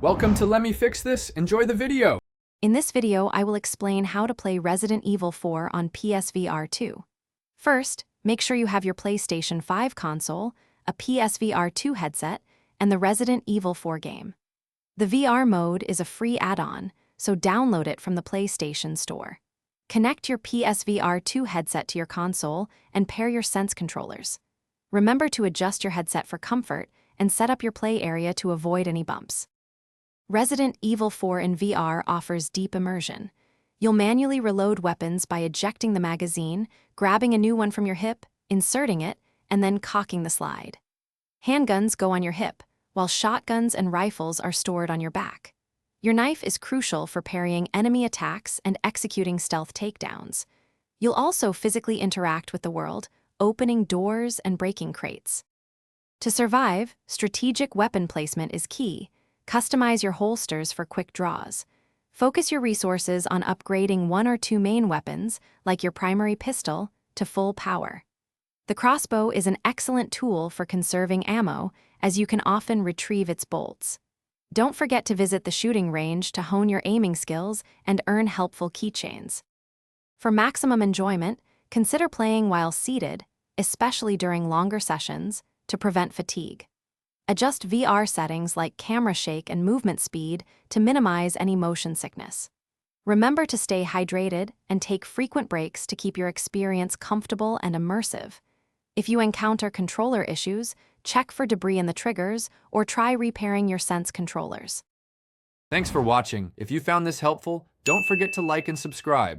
Welcome to Let Me Fix This. Enjoy the video. In this video, I will explain how to play Resident Evil 4 on PSVR2. First, make sure you have your PlayStation 5 console, a PSVR2 headset, and the Resident Evil 4 game. The VR mode is a free add-on, so download it from the PlayStation Store. Connect your PSVR2 headset to your console and pair your Sense controllers. Remember to adjust your headset for comfort and set up your play area to avoid any bumps. Resident Evil 4 in VR offers deep immersion. You'll manually reload weapons by ejecting the magazine, grabbing a new one from your hip, inserting it, and then cocking the slide. Handguns go on your hip, while shotguns and rifles are stored on your back. Your knife is crucial for parrying enemy attacks and executing stealth takedowns. You'll also physically interact with the world, opening doors and breaking crates. To survive, strategic weapon placement is key. Customize your holsters for quick draws. Focus your resources on upgrading one or two main weapons, like your primary pistol, to full power. The crossbow is an excellent tool for conserving ammo, as you can often retrieve its bolts. Don't forget to visit the shooting range to hone your aiming skills and earn helpful keychains. For maximum enjoyment, consider playing while seated, especially during longer sessions, to prevent fatigue. Adjust VR settings like camera shake and movement speed to minimize any motion sickness. Remember to stay hydrated and take frequent breaks to keep your experience comfortable and immersive. If you encounter controller issues, check for debris in the triggers or try repairing your Sense controllers. Thanks for watching. If you found this helpful, don't forget to like and subscribe.